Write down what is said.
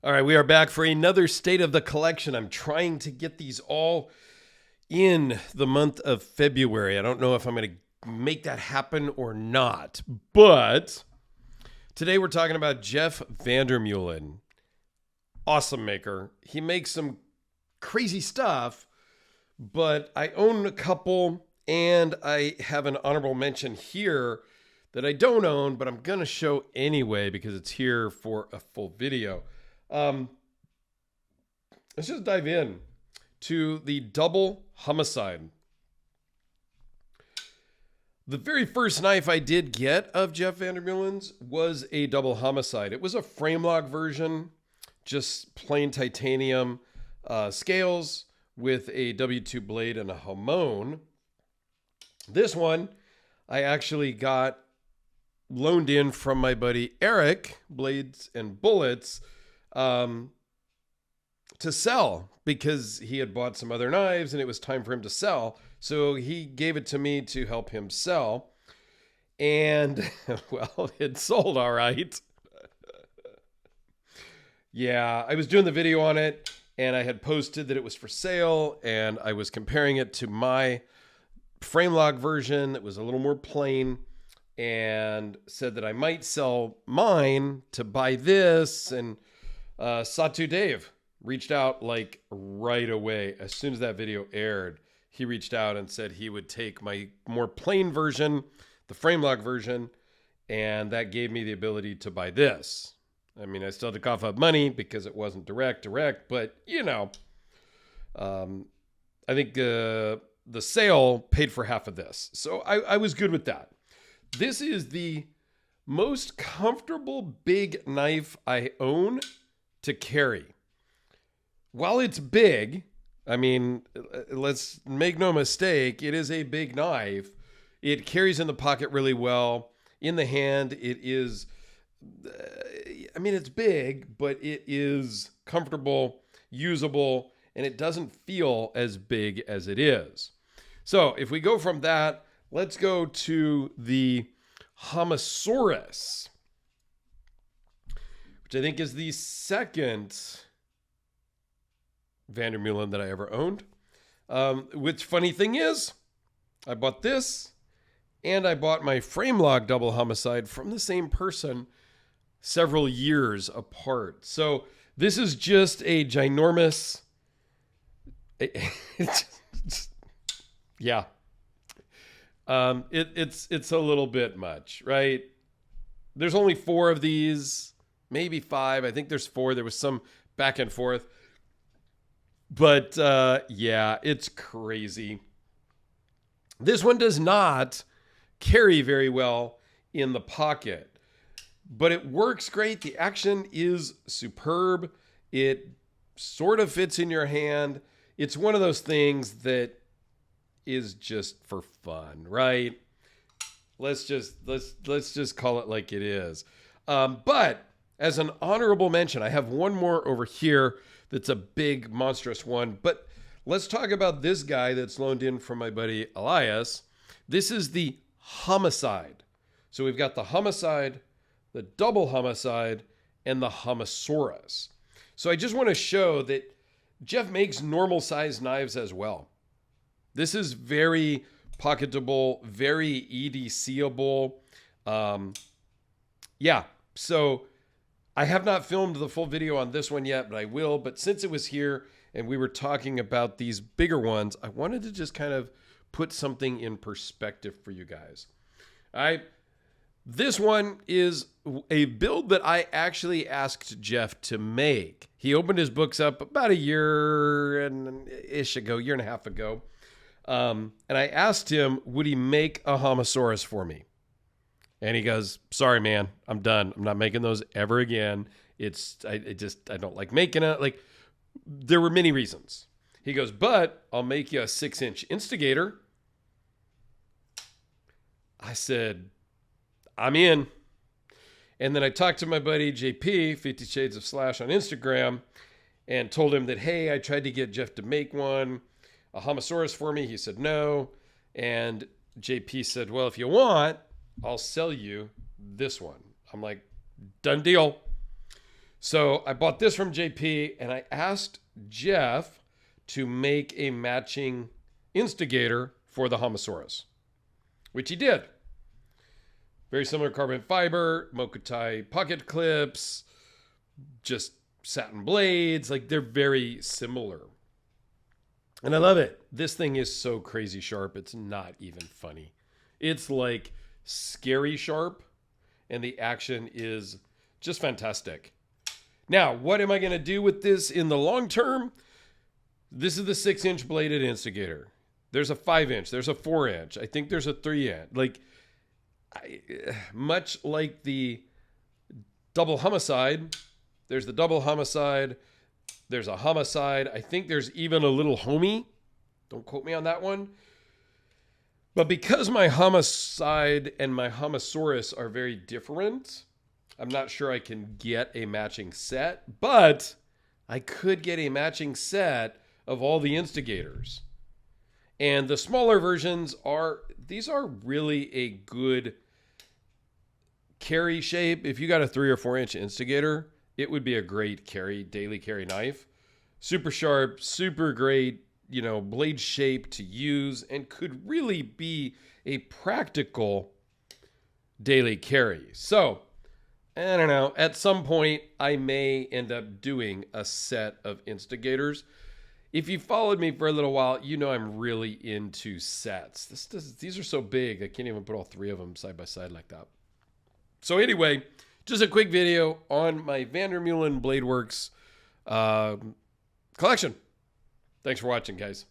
All right, we are back for another state of the collection. I'm trying to get these all in the month of February. I don't know if I'm going to make that happen or not, but today we're talking about Jeff VanderMeulen. Awesome maker. He makes some crazy stuff, but I own a couple and I have an honorable mention here that I don't own, but I'm going to show anyway because it's here for a full video. Let's just dive in to the double homicide. The very first knife I did get of Jeff VanderMeulen's was a double homicide. It was a frame lock version, just plain titanium scales with a W2 blade and a hamon. This one I actually got loaned in from my buddy Eric, Blades and Bullets, to sell because he had bought some other knives and it was time for him to sell. So he gave it to me to help him sell. And, well, it sold all right. Yeah, I was doing the video on it and I had posted that it was for sale and I was comparing it to my frame lock version that was a little more plain and said that I might sell mine to buy this. And SOTC Dave reached out like right away. As soon as that video aired, he reached out and said he would take my more plain version, the frame lock version, and that gave me the ability to buy this. I mean, I still had to cough up money because it wasn't direct, but you know, I think the sale paid for half of this. So I was good with that. This is the most comfortable big knife I own to carry. While it's big, I mean, let's make no mistake, it is a big knife. It carries in the pocket really well. In the hand, it is, I mean, it's big, but it is comfortable, usable, and it doesn't feel as big as it is. So if we go from that, let's go to the Homosaurus, which I think is the second VanderMeulen that I ever owned. Which funny thing is, I bought this and I bought my frame lock double homicide from the same person several years apart. So this is just a ginormous, yeah. It's a little bit much, right? There's only 4 of these, maybe 5. I think there's 4. There was some back and forth. But yeah, it's crazy. This one does not carry very well in the pocket, but it works great. The action is superb. It sort of fits in your hand. It's one of those things that is just for fun, right? Let's just call it like it is. But as an honorable mention, I have one more over here that's a big, monstrous one. But let's talk about this guy that's loaned in from my buddy Elias. This is the homicide. So we've got the homicide, the double homicide, and the Homosaurus. So I just want to show that Jeff makes normal size knives as well. This is very pocketable, very EDC-able. Yeah, so I have not filmed the full video on this one yet, but I will. But since it was here and we were talking about these bigger ones, I wanted to just kind of put something in perspective for you guys. This one is a build that I actually asked Jeff to make. He opened his books up about a year and a half ago. And I asked him, would he make a Homosaurus for me? And he goes, sorry, man, I'm done. I'm not making those ever again. I don't like making it. Like, there were many reasons. He goes, but I'll make you a 6-inch instigator. I said, I'm in. And then I talked to my buddy JP, 50 Shades of Slash on Instagram, and told him that, hey, I tried to get Jeff to make a Homosaurus for me. He said no. And JP said, well, if you want, I'll sell you this one. I'm like, done deal. So I bought this from JP, and I asked Jeff to make a matching instigator for the Homosaurus, which he did. Very similar carbon fiber, Mokutai pocket clips, just satin blades. Like, they're very similar. And I love it. This thing is so crazy sharp. It's not even funny. It's like scary sharp, and the action is just fantastic. Now, what am I going to do with this in the long term? This is the 6-inch bladed instigator. There's a 5-inch. There's a 4-inch. I think there's a 3-inch. Like, much like the double homicide, there's the double homicide. There's a homicide. I think there's even a little homie. Don't quote me on that one. But because my homicide and my homosaurus are very different, I'm not sure I can get a matching set, but I could get a matching set of all the instigators. And the smaller versions these are really a good carry shape. If you got a 3 or 4-inch instigator, it would be a great daily carry knife. Super sharp, super great, blade shape to use, and could really be a practical daily carry. So, I don't know, at some point I may end up doing a set of instigators. If you followed me for a little while, you know I'm really into sets. These are so big, I can't even put all 3 of them side by side like that. So anyway, just a quick video on my VanderMeulen Bladeworks collection. Thanks for watching, guys.